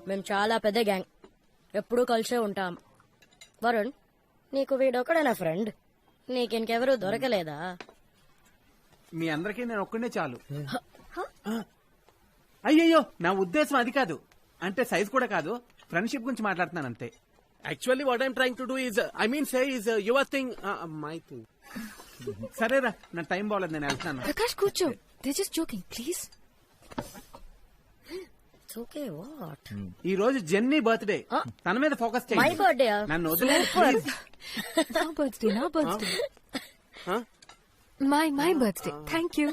మేము చాలా పెద్ద గ్యాంగ్, ఎప్పుడూ కలిసే ఉంటాం. వరుణ్, నీకు వీడొక్కడేనా ఫ్రెండ్? నీకింకెవరూ దొరకలేదా? మీ అందరికీ నేను ఒక్కడే చాలు. అయ్యయ్యో, నా ఉద్దేశం అది కాదు. అంటే సైజ్ కూడా కాదు, ఫ్రెండ్షిప్ గురించి మాట్లాడుతున్నాను అంతే. Actually, what I'm trying to do is, your thing, my thing. సరేరా, నా టైం బాగలేదు, నేను వెళ్తాను. ప్రకాష్ కూర్చో, they just joking please. Okay what? ఈ రోజు జెన్నీ బర్త్డే, తన మీద ఫోకస్ మై చేయండి. బర్త్డే. నన్ను వదిలేదు ప్లీజ్. నా birthday my birthday. Thank you.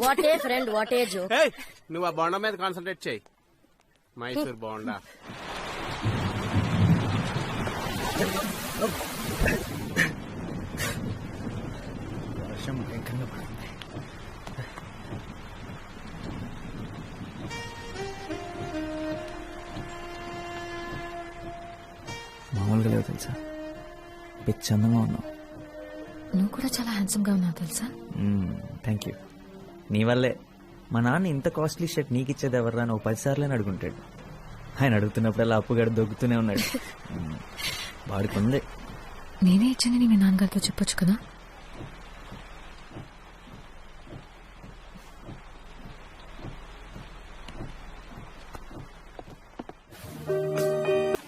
What a friend, what a joke. Hey, నువ్వు ఆ బోండా మీద కాన్సన్ట్రేట్ చేయి. మైసూర్ బోండా. వర్షం భయంకరంగా పడుతుంది. మామూలుగా లేవు తెలుసా, పిచ్చి అందంగా ఉన్నావు. నువ్వు కూడా చాలా హ్యాండ్సమ్ గా ఉన్నావు తెలుసా. Thank you. నీ వల్లే మా నాన్న ఇంత కాస్ట్లీ షర్ట్ నీకు ఇచ్చేది ఎవర్రా అని 10 సార్లు అడుగుంటాడు. ఆయన అడుగుతున్నప్పుడల్లా అప్పుగాడు దొక్కుతూనే ఉన్నాడు. వాడుకుంది. నేనే ఇచ్చానని మీ నాన్నగారితో చెప్పొచ్చు కదా.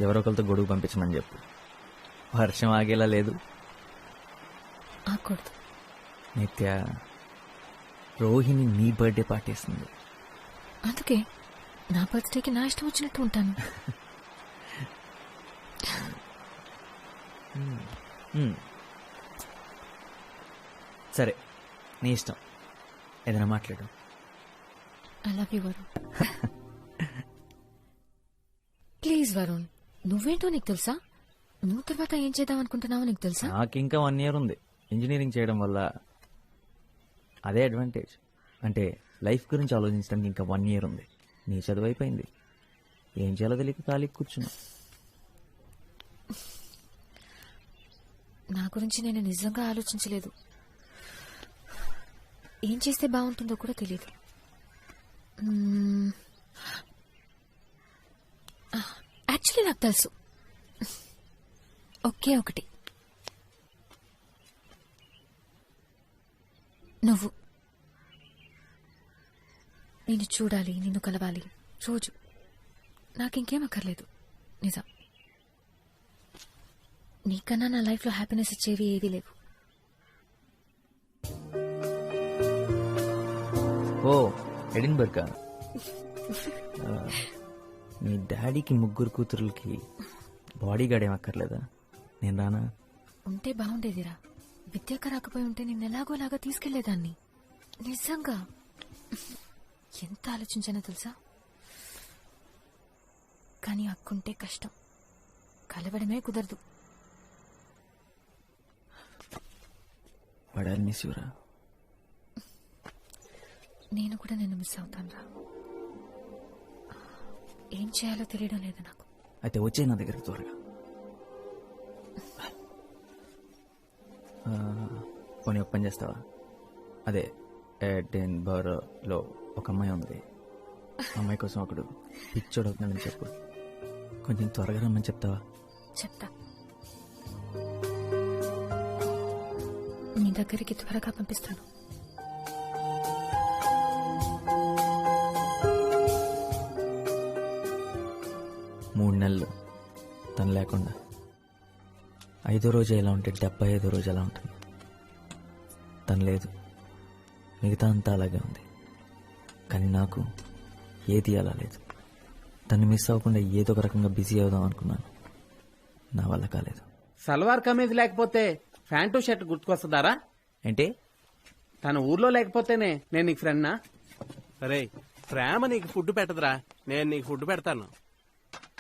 ఎవరొకరితో గొడుగు పంపించమని చెప్పు. వర్షం ఆగేలా లేదు. ఆకూడదు. నిత్య, రోహిణి నీ బర్త్డే పార్టీ ఇస్తుంది. అందుకే నా బర్త్డేకి నా ఇష్టం వచ్చినట్టు ఉంటాను. సరే, నీ ఇష్టం, ఏదైనా మాట్లాడు. I love you Varun. Please Varun, నువ్వేంటో నీకు తెలుసా? నువ్వు తర్వాత ఏం చేద్దాం అనుకుంటున్నావో నీకు తెలుసా? నాకు ఇంకా 1 year ఉంది. ఇంజనీరింగ్ చేయడం వల్ల అదే అడ్వాంటేజ్. అంటే లైఫ్ గురించి ఆలోచించడానికి ఇంకా 1 year ఉంది. నీ చదువు అయిపోయింది, ఏం చేయాలో తెలియక ఖాళీ కూర్చున్నా. నా గురించి నేను నిజంగా ఆలోచించలేదు. ఏం చేస్తే బాగుంటుందో కూడా తెలియదు. యాక్చువల్లీ నాకు తెలుసు, ఒకే ఒకటి. నువ్వు. నిన్ను చూడాలి, నిన్ను కలవాలి రోజు. నాకింకేం అక్కర్లేదు. నిజం, నీకన్నా నా లైఫ్లో హ్యాపీనెస్ ఇచ్చేవి ఏవీ లేవు. ఓ ఎడిన్బర్గ్. మీ డాడీకి 3 కూతురులకి బాడీ గార్డ్ ఏం అక్కర్లేదా? నేను రానా? ఉంటే బాగుండేదిరా. విద్యాక రాకపోయి ఉంటే నిన్నెలాగోలాగా తీసుకెళ్లేదాన్ని. నిజంగా ఎంత ఆలోచించానో తెలుసా. కానీ అక్కుంటే కష్టం, కలవడమే కుదరదు. బట్ ఐ మిస్ యూ రా. నేను కూడా నిన్ను మిస్ అవుతాను రా. ఏం చేయాలో తెలియడం లేదు నాకు. అయితే వచ్చే నా దగ్గరికి త్వరగా. పోనీ ఒక పని చేస్తావా? అదే ఎడిన్బర్గ్లో ఒక అమ్మాయి ఉంది. అమ్మాయి కోసం ఒకడు పిచ్చోడు అవుతున్నాడని చెప్పు. కొంచెం త్వరగా రమ్మని చెప్తావా? చెప్తా. నీ దగ్గరికి త్వరగా పంపిస్తాను. మూడు నెలలు తను లేకుండా. 5వ రోజు ఎలా ఉంటే 75వ రోజు ఎలా ఉంటుంది. తను లేదు, మిగతా అంతా అలాగే ఉంది. కానీ నాకు ఏది అలా లేదు. తను మిస్ అవ్వకుండా ఏదో ఒక రకంగా బిజీ అవుదాం అనుకున్నాను. నా వల్ల కాలేదు. సల్వార్ కమీజ్ లేకపోతే ప్యాంటు షర్ట్ గుర్తుకొస్తుందారా? ఏంటి? తన ఊర్లో లేకపోతేనే నేను నీకు ఫ్రెండ్నా? అరే, ప్రేమ నీకు ఫుడ్ పెట్టదురా, నేను నీకు ఫుడ్ పెడతాను.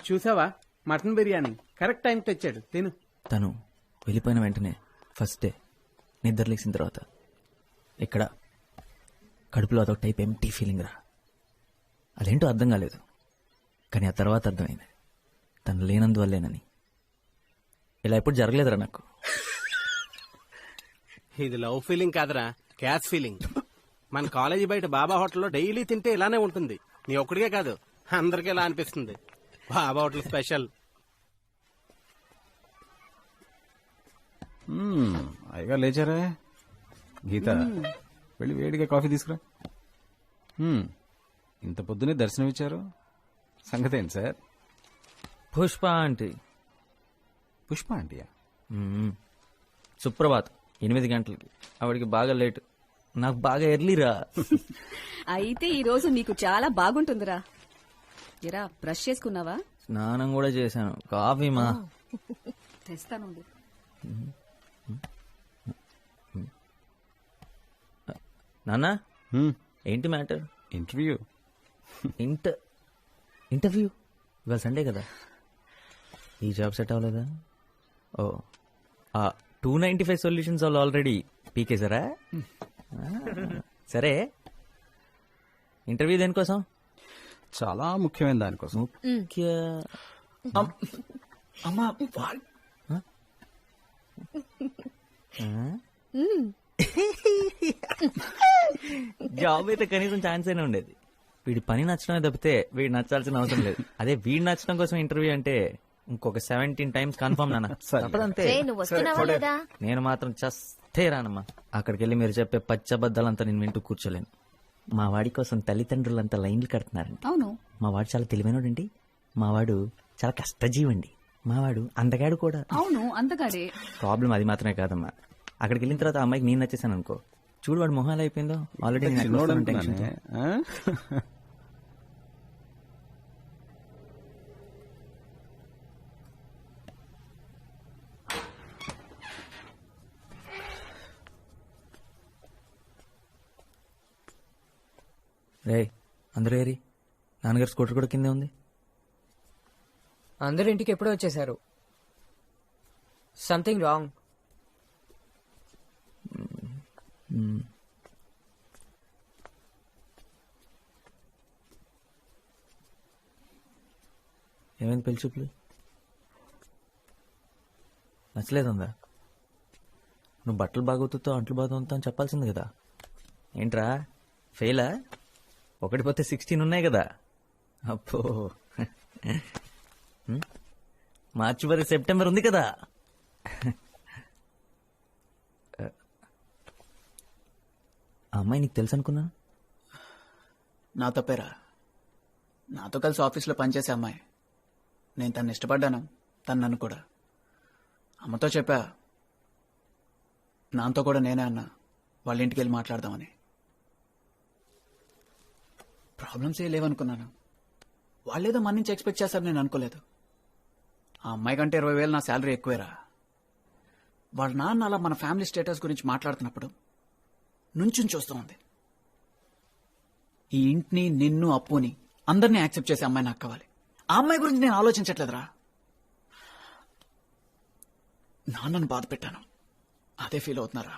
చూసావా, మటన్ బిర్యానీ కరెక్ట్ టైం తెచ్చాడు, తిను. తను వెళ్ళిపోయిన వెంటనే ఫస్ట్ డే నిద్రలేసిన తర్వాత ఇక్కడ కడుపులో అదొక టైప్ ఎంటీ ఫీలింగ్ రా. అదేంటో అర్థం కాలేదు, కానీ ఆ తర్వాత అర్థమైంది తను లేనందువల్లేనని. ఇలా ఎప్పుడు జరగలేదురా నాకు. ఇది లవ్ ఫీలింగ్ కాదురా, క్యాష్ ఫీలింగ్. మన కాలేజీ బయట బాబా హోటల్లో డైలీ తింటే ఇలానే ఉంటుంది. నీ ఒక్కడికే కాదు, అందరికి ఇలా అనిపిస్తుంది. బాబా హోటల్ స్పెషల్. అయ్యగా లేచారా? గీత, వెళ్ళి వేడిగా కాఫీ తీసుకురా. ఇంత పొద్దునే దర్శనం ఇచ్చారు, సంగతి ఏంటి సార్? పుష్ప ఆంటీ. పుష్ప ఆంటీయా? సుప్రభాత్ 8 గంటలకి. ఆవిడికి బాగా లేట్, నాకు బాగా ఎర్లీరా. అయితే ఈ రోజు నీకు చాలా బాగుంటుందిరా. ఎరా బ్రష్ చేసుకున్నావా? స్నానం కూడా చేశాను. కాఫీ మా తెస్తానుండు. నాన్న, ఏంటి మ్యాటర్? ఇంటర్వ్యూ. ఇంటర్వ్యూ ఇవాళ సండే కదా. ఈ జాబ్ సెట్ అవ్వలేదా? ఓ, 295 సొల్యూషన్స్ వాళ్ళు ఆల్రెడీ పీకేశారా? సరే, ఇంటర్వ్యూ దేనికోసం? చాలా ముఖ్యమైన దానికోసం. అమ్మా, జాబ్ అయితే కనీసం ఛాన్స్ అయినా ఉండేది. వీడి పని నచ్చడమే తప్పితే వీడు నచ్చాల్సిన అవసరం లేదు. అదే వీడు నచ్చడం కోసం ఇంటర్వ్యూ అంటే ఇంకొక 17 టైమ్స్ కన్ఫర్మ్ నాన్న. తప్పదంతే. నేను మాత్రం చస్తే రానమ్మా. అక్కడికి వెళ్ళి మీరు చెప్పే పచ్చబద్దాలంతా నేను వింటూ కూర్చోలేను. మా వాడి కోసం తల్లిదండ్రులంతా లైన్లు కడుతున్నారండి. అవును, మా వాడు చాలా తెలివైనడండి. మా వాడు చాలా కష్టజీవండి. మా వాడు అందగాడు కూడా. అవును, అందగాడే. ప్రాబ్లం అది మాత్రమే కాదమ్మా. అక్కడికి వెళ్ళిన తర్వాత ఆ అమ్మాయికి నేను నచ్చేసాను అనుకో, చూడు వాడు మొహాలు అయిపోయిందో. Already tension. రే, అందరూ ఏరి. నాన్నగారు స్కూటర్ కూడా కిందే ఉంది. అందరు ఇంటికి ఎప్పుడో వచ్చేసారు. Something wrong. ఏమైంది పెళ్లి చూపులు? నచ్చలేదుందా? నువ్వు బట్టలు బాగోతుతో అంట్లు బాగుతా అని చెప్పాల్సింది కదా. ఏంట్రా ఫెయిలా? 1 పోతే 16 ఉన్నాయి కదా. అప్పో, మార్చి 10 సెప్టెంబర్ ఉంది కదా. ఆ అమ్మాయి నీకు తెలుసు అనుకున్నా. నా తప్పేరా. నాతో కలిసి ఆఫీస్లో పనిచేసే అమ్మాయి. నేను తను ఇష్టపడ్డాను, తను నన్ను కూడా. అమ్మతో చెప్పా, నాతో కూడా నేనే అన్నా వాళ్ళ ఇంటికి వెళ్ళి మాట్లాడదామని. ప్రాబ్లమ్స్ ఏ లేవనుకున్నాను. వాళ్ళేదో మన నుంచి ఎక్స్పెక్ట్ చేస్తారు, నేను అనుకోలేదు. ఆ అమ్మాయి కంటే 20,000 నా శాలరీ ఎక్కువేరా. వాళ్ళ నాన్న అలా మన ఫ్యామిలీ స్టేటస్ గురించి మాట్లాడుతున్నప్పుడు నుంచుని చూస్తూ ఉంది. ఈ ఇంటిని, నిన్ను, అప్పుని అందరినీ యాక్సెప్ట్ చేసే అమ్మాయి నాకు కావాలి. ఆ అమ్మాయి గురించి నేను ఆలోచించట్లేదురా. నాన్నను బాధ పెట్టాను, అదే ఫీల్ అవుతున్నారా.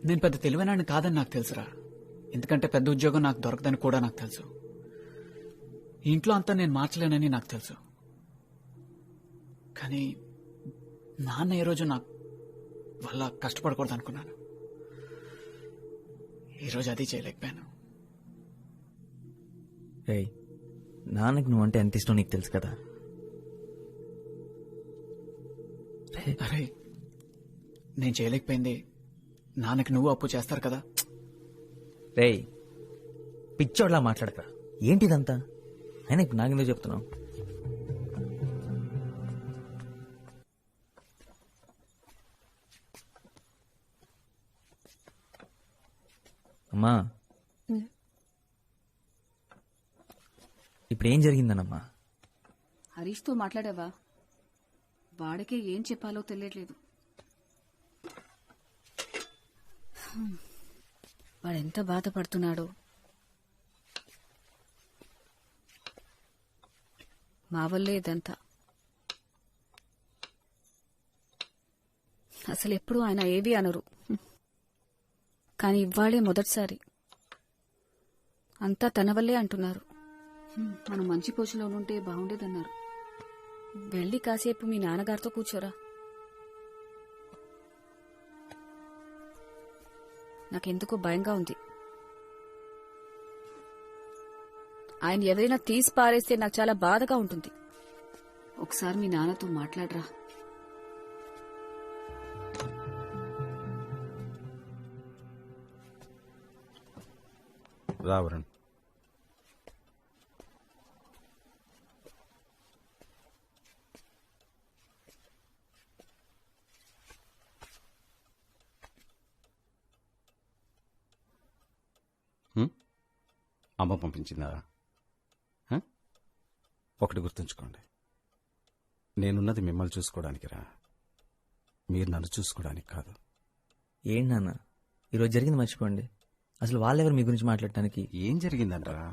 నేను పెద్ద తెలివైనాన్ని కాదని నాకు తెలుసురా. ఎందుకంటే పెద్ద ఉద్యోగం నాకు దొరకదని కూడా నాకు తెలుసు. ఈ ఇంట్లో అంతా నేను మార్చలేనని నాకు తెలుసు. కానీ నాన్న ఏ రోజు నాకు వల్ల కష్టపడకూడదు అనుకున్నాను. ఈరోజు అది చేయలేకపోయాను. రేయ్, నాన్నకి నువ్వంటే ఎంత ఇష్టం నీకు తెలుసు కదా. అరే, నేను చేయలేకపోయింది నాన్నకి నువ్వు అప్పు చేస్తారు కదా. రేయ్, పిచ్చోడ్లా మాట్లాడక. ఏంటిదంతా? అయినా ఇప్పుడు నాకెందుకు చెప్తున్నావు? అమ్మా, ఇప్పుడు ఏం జరిగిందనమ్మా? హరీష్తో మాట్లాడావా? వాడికే ఏం చెప్పాలో తెలియట్లేదు. వాడెంత బాధపడుతున్నాడో. మా వల్లే ఇదంతా. అసలు ఎప్పుడు ఆయన ఏవి అనరు, కానీ ఇవాళే మొదటిసారి అంతా తన వల్లే అంటున్నారు. మనం మంచి పొజిషన్లో ఉంటే బాగుండేదన్నారు. వెళ్ళి కాసేపు మీ నాన్నగారితో కూర్చోరా. నాకెందుకో భయంగా ఉంది. ఆయన ఎవరైనా తీసి పారేస్తే నాకు చాలా బాధగా ఉంటుంది. ఒకసారి మీ నాన్నతో మాట్లాడరా. రా వరుణ్. అమ్మ పంపించిందా? హ? ఒకటి గుర్తుంచుకోండి, నేనున్నది మిమ్మల్ని చూసుకోవడానికి రా, మీరు నన్ను చూసుకోవడానికి కాదు. ఏంటి నాన్న ఈరోజు జరిగింది మర్చిపోండి. అసలు వాళ్ళెవరు మీ గురించి మాట్లాడటానికి? ఏం జరిగిందంటారా?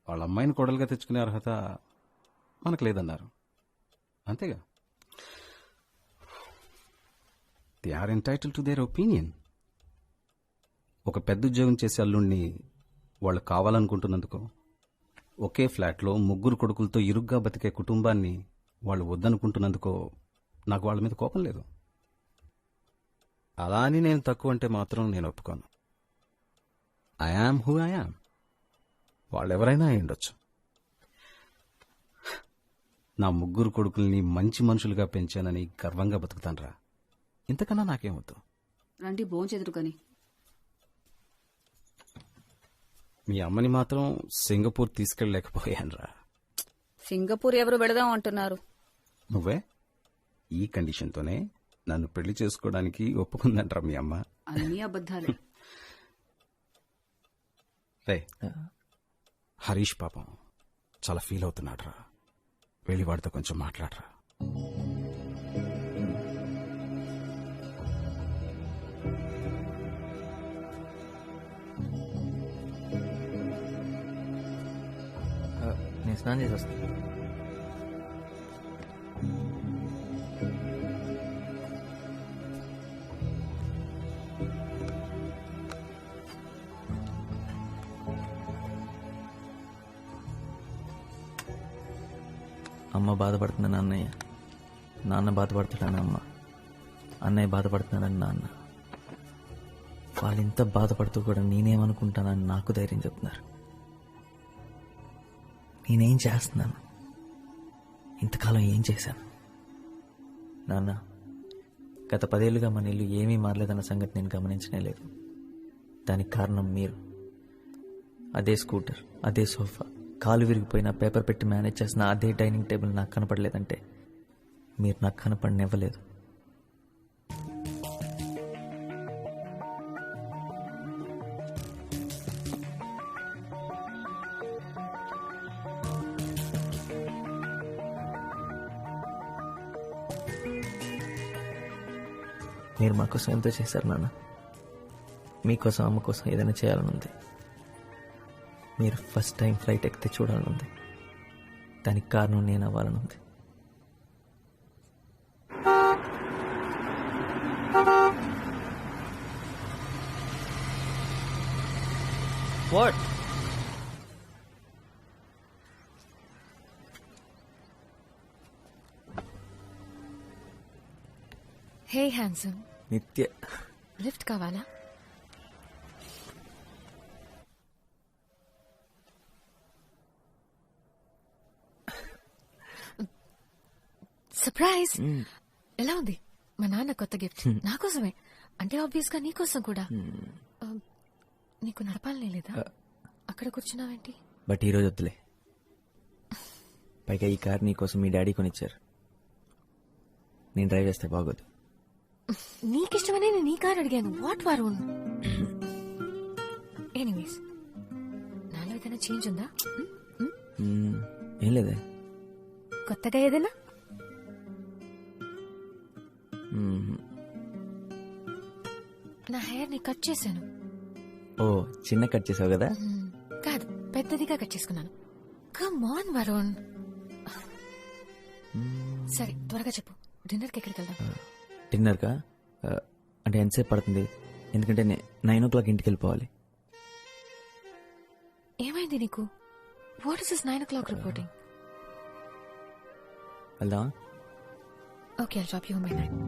వాళ్ళ అమ్మాయిని కోడలుగా తెచ్చుకునే అర్హత మనకు లేదన్నారు, అంతేగా. They are entitled to their opinion. ఒక పెద్ద ఉద్యోగం చేసే అల్లుణ్ణి వాళ్ళు కావాలనుకుంటున్నందుకు, ఒకే ఫ్లాట్లో 3 కొడుకులతో ఇరుగ్గా బతికే కుటుంబాన్ని వాళ్ళు వద్దనుకుంటున్నందుకో నాకు వాళ్ళ మీద కోపం లేదు. అలా అని నేను తక్కువ అంటే మాత్రం నేను ఒప్పుకోను. I am who I am. వాళ్ళెవరైనా అయి ఉండొచ్చు. నా 3 కొడుకుల్ని మంచి మనుషులుగా పెంచానని గర్వంగా బతుకుతాన్రా. ఇంతకన్నా నాకేమొద్దు. రండి భోంచెదురు కానీ. మీ అమ్మని మాత్రం సింగపూర్ తీసుకెళ్ళలేకపోయానురా. సింగపూర్ ఎవరు వెళదాం అంటున్నారు? నువ్వే. ఈ కండిషన్తోనే నన్ను పెళ్లి చేసుకోవడానికి ఒప్పుకుందంటారా మీ అమ్మ? అన్ని అబద్ధాలే. రే, హరీష్ పాపం చాలా ఫీల్ అవుతున్నాడురా. వెళ్ళి వాడితో కొంచెం మాట్లాడరా. నేను స్నానం చేసి వస్తాను. అమ్మ బాధపడుతుందని అన్నయ్య, నాన్న బాధపడుతున్నాడని అమ్మ, అన్నయ్య బాధపడుతున్నాడని నాన్న. వాళ్ళు ఇంత బాధపడుతూ కూడా నేనేమనుకుంటానని నాకు ధైర్యం చెప్తున్నారు. నేనేం చేస్తున్నాను? ఇంతకాలం ఏం చేశాను? నాన్న, గత 10 ఏళ్లుగా మన ఇల్లు ఏమీ మారలేదన్న సంగతి నేను గమనించనే లేదు. దానికి కారణం మీరు. అదే స్కూటర్, అదే సోఫా, కాలు విరిగిపోయిన పేపర్ పెట్టి మేనేజ్ చేసిన అదే డైనింగ్ టేబుల్ నాకు కనపడలేదంటే మీరు నాకు కనపడనివ్వలేదు. మీరు మా కోసం ఎంతో చేశారు నాన్న. మీకోసం అమ్మ కోసం ఏదైనా చేయాలని ఉంది. మీరు ఫస్ట్ టైం ఫ్లైట్ ఎక్కితే చూడాలనుంది. దానికి కారణం నేను అవ్వాలనుంది. What? హే హ్యాండ్సమ్, నిత్య లిఫ్ట్ కావాలా? సర్ప్రైజ్! ఎలా ఉంది? మా నాన్న కొత్త గిఫ్ట్ నా కోసమే. అంటే ఆబ్వియస్ గా నీకోసం కూడా. నీకు నడపాలనే లేదా? అక్కడ కూర్చున్నావేంటి? బట్ ఈరోజు వద్దులే. పైగా ఈ కార్ నీకోసం మీ డాడీ కొనిచ్చారు. నేను డ్రైవ్ చేస్తే బాగోదు. నీకిష్టమనే నేను నీ కార్ అడిగాను. వాట్ వరుణ్? ఎనీవేస్, నాలో ఏదైనా చేంజ్ ఉందా? ఏం లేదే. కొత్తగా ఏదైనా? నా హెయిర్ ని కట్ చేశాను. ఓ, చిన్న కట్ చేసావు కదా? కాదు, పెద్దదిగా కట్ చేసుకున్నాను. Come on Varun. సరే, త్వరగా చెప్పు. డిన్నర్కి ఎక్కడికి వెళ్దాం? డిన్నర్కా? అంటే ఎంతసేపు పడుతుంది? ఎందుకంటే 9 o'clock ఇంటికి వెళ్ళిపోవాలి. ఏమైంది నీకు? What is this 9 o'clock reporting? వెళ్దామా? Okay, I'll drop you home by 9.